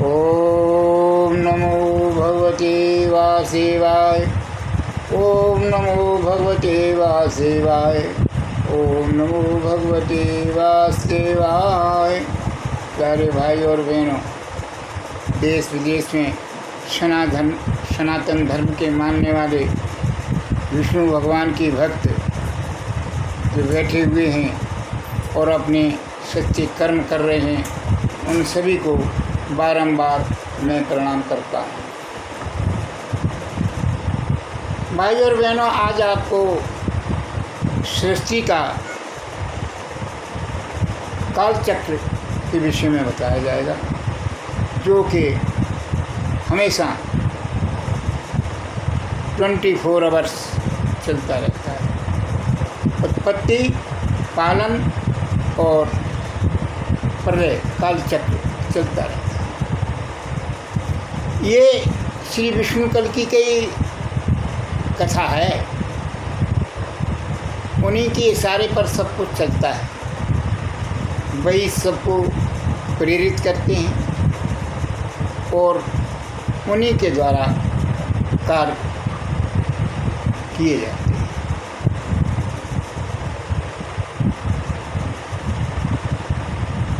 ओम नमो भगवते वासुदेवाय। ओम नमो भगवते वासुदेवाय। ओम नमो भगवते वासुदेवाय। प्यारे भाई और बहनों, देश विदेश में सनातन धर्म के मानने वाले विष्णु भगवान के भक्त जो बैठे हुए हैं और अपने सच्चे कर्म कर रहे हैं, उन सभी को बारंबार मैं प्रणाम करता हूँ। भाई और बहनों, आज आपको सृष्टि का कालचक्र के विषय में बताया जाएगा, जो कि हमेशा 24 आवर्स चलता रहता है। उत्पत्ति, पालन और प्रलय कालचक्र चलता रहता है। ये श्री विष्णु कल की कई कथा है, उन्हीं के इशारे पर सब कुछ चलता है। वही सबको प्रेरित करते हैं और उन्हीं के द्वारा कार्य किए जाते हैं।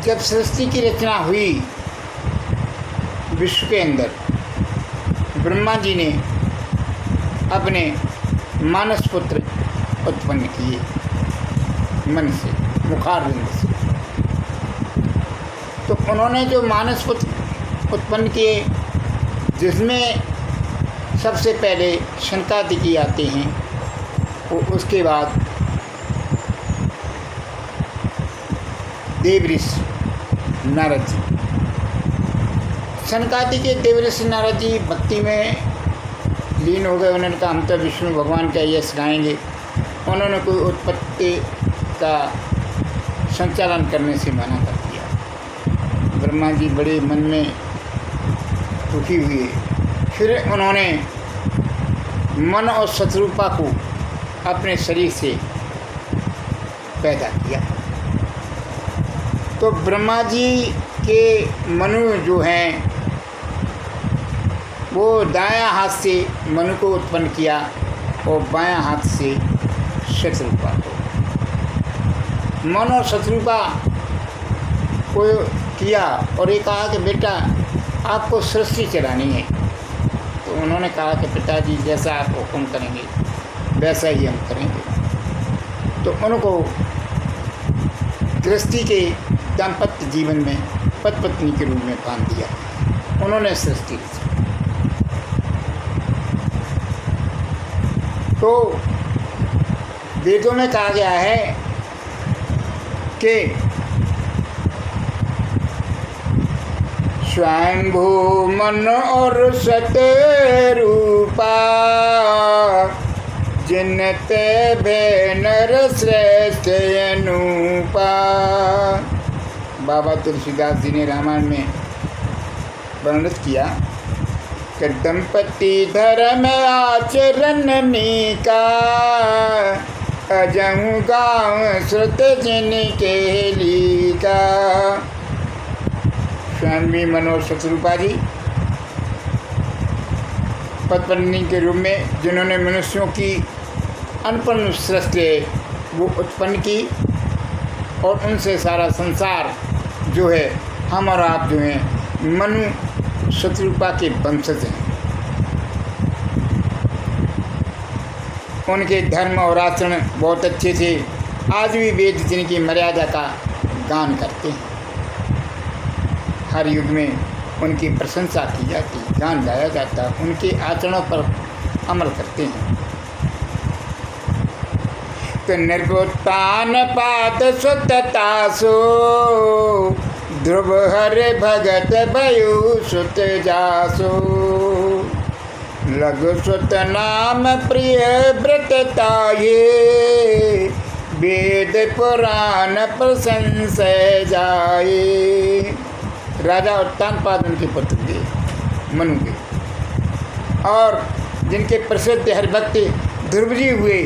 जब सृष्टि की रचना हुई विश्व के अंदर, ब्रह्मा जी ने अपने मानस पुत्र उत्पन्न किए मन से, मुखारविंद से। तो उन्होंने जो मानस पुत्र उत्पन्न किए, जिसमें सबसे पहले शनकादिकी आते हैं, और उसके बाद देवऋषि नारद जी। शनकादिकी देवऋषि नारद जी भक्ति में लीन हो गए। उन्होंने कहा हम तो विष्णु भगवान का यश गाएंगे। उन्होंने कोई उत्पत्ति का संचालन करने से मना कर दिया। ब्रह्मा जी बड़े मन में दुखी हुए। फिर उन्होंने मन और शत्रुपा को अपने शरीर से पैदा किया। तो ब्रह्मा जी के मनु जो हैं, वो दायां हाथ से मनु को उत्पन्न किया और बायां हाथ से शत्रुपा को। मन और शत्रुपा को किया और ये कहा कि बेटा आपको सृष्टि चलानी है। तो उन्होंने कहा कि पिताजी जैसा आप हुक्म करेंगे वैसा ही हम करेंगे। तो उनको गृहस्थी के दाम्पत्य जीवन में पति पत्नी के रूप में बांध दिया। उन्होंने सृष्टि रची। तो वेदों में कहा गया है कि स्वयंभू मन और सतरूपा, जिनते भेनर श्रेष्ठ अनुपा। बाबा तुलसीदास जी ने रामायण में वर्णित किया कि दंपति धर्म आचरण मीका, अजहु गाँव श्रुत जिनके लीका। स्वयं भी मनोज शत्रुपा जी पत्नी के रूप में, जिन्होंने मनुष्यों की अनपन्न सृष्टि वो उत्पन्न की, और उनसे सारा संसार जो है, हम और आप जो हैं मनु शत्रुपा के वंशज हैं। उनके धर्म और आचरण बहुत अच्छे थे। आज भी वेद जिनकी मर्यादा का गान करते हैं। हर युग में उनकी प्रशंसा की जाती, गान गाया जाता, उनके आचरणों पर अमल करते हैं। तो निर्गुत्तान पाद सुततासो, ध्रुव हरे भगत भयु सुत जासो। लघु सुत नाम प्रिय व्रतताये, वेद पुराण प्रशंसय जाए। राजा उत्तानपाद उनके पुत्र थे, मनु के, और जिनके प्रसिद्ध हरिभक्त ध्रुव जी हुए।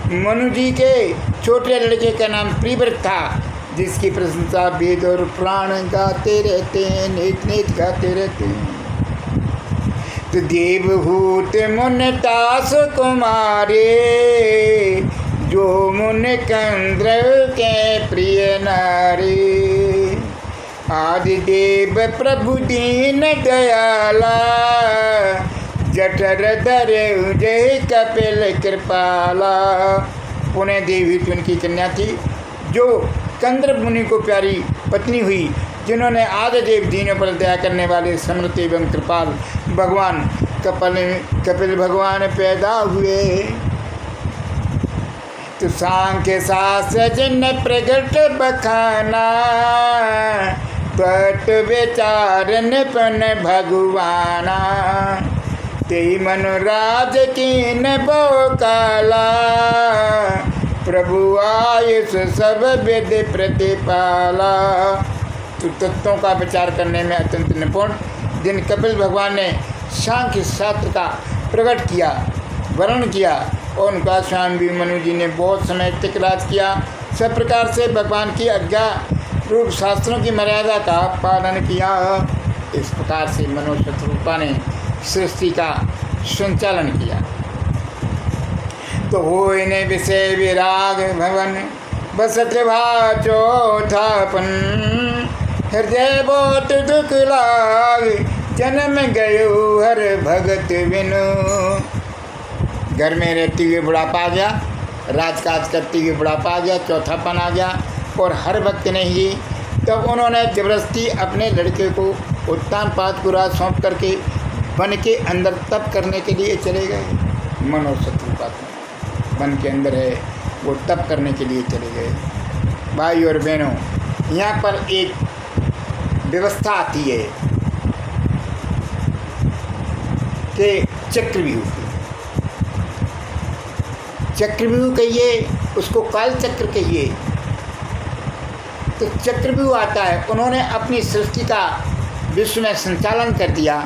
मनु जी के छोटे लड़के का नाम प्रियव्रत था, जिसकी प्रशंसा वेद और पुराण गाते रहते हैं, नेत नेत गाते रहते हैं। तो देवभूत मुन तास कुमारे, जो मुन कंद्र के प्रिय नारे। आदिदेव प्रभु दीन दयाला, जठर धर जय कपिल कृपाला। पुण्य देवी तो उनकी कन्या थी, जो कंद्र मुनि को प्यारी पत्नी हुई, जिन्होंने आदिदेव दीनों पर दया करने वाले समृत एवं कृपाल भगवान कपिल भगवान पैदा हुए। तो सांख्य शास्त्र जिन प्रगट बखाना, तट विचार निपन भगवाना। ते मनुराज कीन बोकाला, प्रभु आयुष सब विद प्रतिपाला। तो तत्वों का विचार करने में अत्यंत निपुण जिन कपिल भगवान ने सांख्य शास्त्र का प्रकट किया, वर्णन किया, और उनका स्वामी भी मनु जी ने बहुत समय तक राज किया। सब प्रकार से भगवान की आज्ञा रूप शास्त्रों की मर्यादा का पालन किया। इस प्रकार से मनोशत्रुपा ने सृष्टि का संचालन किया। तो हो इन्हें विषय विराग भवन, बसत भा चौथापन। हृदय बहुत दुख लाग, जन्म गयो हर भगत बिनु। घर में रहते हुए बुढ़ापा आ गया, राजकाज करते हुए बुढ़ापा आ गया, चौथापन आ गया, और हर भक्त नहीं। तब उन्होंने जबरदस्ती अपने लड़के को उत्तानपाद को राज सौंप करके वन के अंदर तप करने के लिए चले गए। मनोशत्रुपा वन के अंदर है, वो तप करने के लिए चले गए। भाई और बहनों, यहाँ पर एक व्यवस्था आती है कि चक्रव्यूह। चक्रव्यूह कहिए, उसको काल चक्र कहिए। तो चक्रव्यूह आता है, उन्होंने अपनी सृष्टि का विश्व में संचालन कर दिया,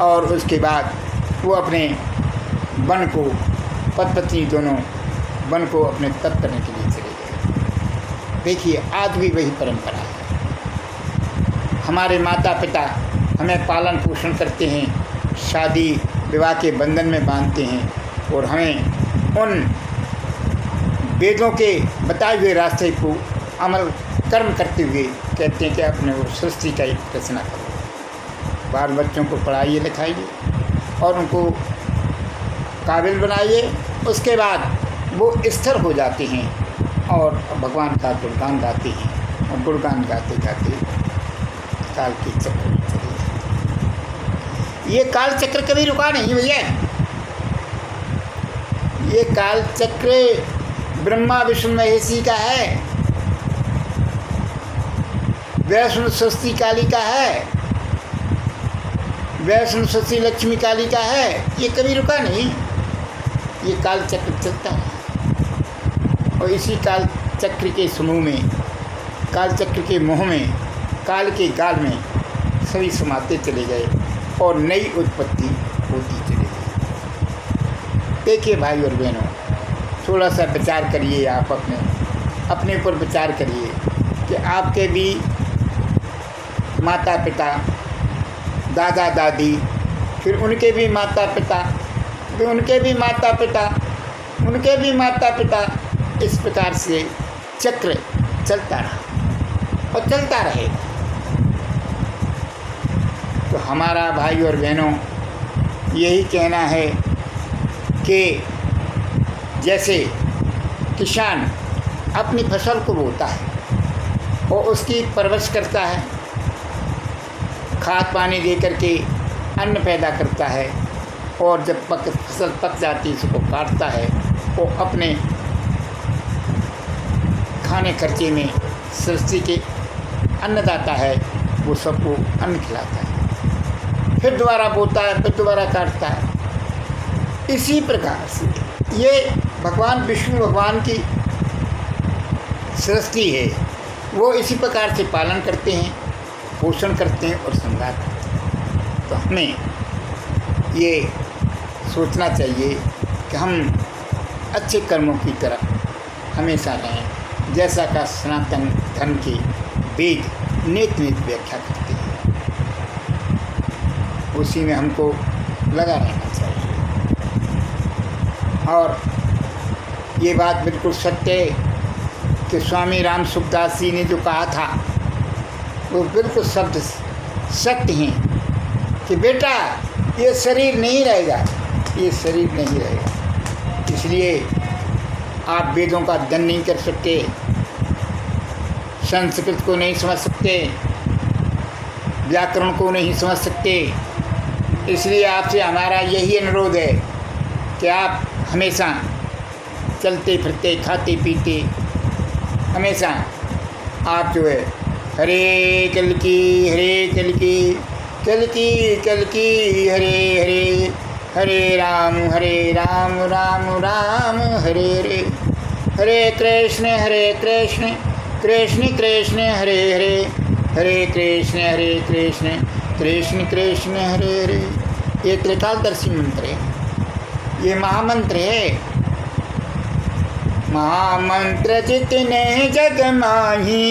और उसके बाद वो अपने वन को, पति पत्नी दोनों वन को अपने तप करने के लिए चले गए। देखिए, आज भी वही परंपरा है। हमारे माता पिता हमें पालन पोषण करते हैं, शादी विवाह के बंधन में बांधते हैं, और हमें उन वेदों के बताए हुए रास्ते को अमल कर्म करते हुए कहते हैं कि अपने वो सृष्टि का एक रचना करो। बाल बच्चों को पढ़ाइए लिखाइए और उनको काबिल बनाइए। उसके बाद वो स्थिर हो जाते हैं और भगवान का गुणगान गाते हैं, और गुणगान गाते गाते काल के चक्र में चले जाते। ये काल चक्र कभी रुका नहीं भैया। ये काल चक्र ब्रह्मा विष्णु महेशी का है, वैष्णु सस्ती काली का है, वैष्णु सस्ती लक्ष्मी काली का है। ये कभी रुका नहीं, ये काल चक्र चलता है। और इसी काल चक्र के समूह में, काल चक्र के मोह में, काल के गाल में सभी समाते चले गए और नई उत्पत्ति होती चली गई। देखिए भाई और बहनों, थोड़ा सा विचार करिए, आप अपने ऊपर विचार करिए कि आपके भी माता पिता, दादा दादी, फिर उनके भी माता पिता, फिर उनके भी माता पिता, उनके भी माता पिता, इस प्रकार से चक्र चलता रहा और चलता रहेगा। तो हमारा भाई और बहनों यही कहना है कि जैसे किसान अपनी फसल को बोता है और उसकी परवरिश करता है, खाद पानी दे करके अन्न पैदा करता है, और जब फसल पक जाती है उसको काटता है, वो अपने खाने खर्चे में सृष्टि के अन्नदाता है, वो सबको अन्न खिलाता है, फिर दोबारा बोता है, फिर दोबारा काटता है। इसी प्रकार से ये भगवान विष्णु भगवान की सृष्टि है, वो इसी प्रकार से पालन करते हैं, पोषण करते हैं और श्रृंगार करते हैं। तो हमें ये सोचना चाहिए कि हम अच्छे कर्मों की तरफ हमेशा रहें, जैसा का सनातन धर्म की वेद नित व्याख्या करते हैं, उसी में हमको लगा रहना चाहिए। और ये बात बिल्कुल सत्य है कि स्वामी राम सुखदास जी ने जो कहा था वो बिल्कुल शब्द सत्य हैं कि बेटा ये शरीर नहीं रहेगा, ये शरीर नहीं रहेगा। इसलिए आप वेदों का अध्ययन नहीं कर सकते, संस्कृत को नहीं समझ सकते, व्याकरण को नहीं समझ सकते। इसलिए आपसे हमारा यही अनुरोध है कि आप हमेशा चलते फिरते खाते पीते हमेशा आप जो है हरे कल की हरे हरे, हरे राम राम राम हरे हरे, हरे कृष्ण कृष्ण कृष्ण हरे हरे, हरे कृष्ण कृष्ण कृष्ण हरे हरे। ये त्रिकालदर्शी मंत्र है, ये महामंत्र है। महामंत्र जितने जग माही,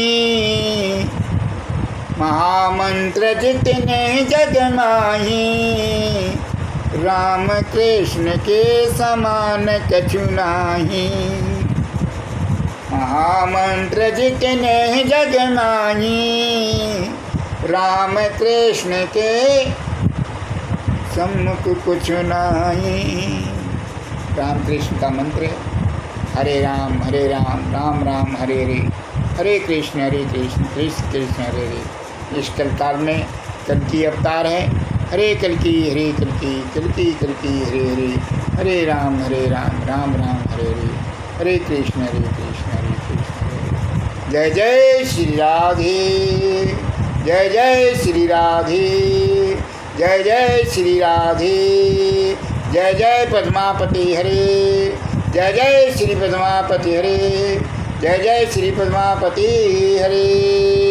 महामंत्र जितने जग माही, राम कृष्ण के समान कछु नाही। महामंत्र जितने जग माही, राम कृष्ण के सम्मुख कुछ नाही। राम कृष्ण का मंत्र है हरे राम राम राम हरे हरे, हरे कृष्ण कृष्ण कृष्ण हरे हरे। इस कलकाल में कल की अवतार है, हरे कल की हरे हरे, हरे राम राम राम हरे हरे, हरे कृष्ण कृष्ण हरे हरे। जय जय श्री राधे, जय जय श्री राधे, जय जय श्री राधे, जय जय पद्मापति हरे, जय जय श्री पद्मापति हरे, जय जय श्री पद्मापति हरे।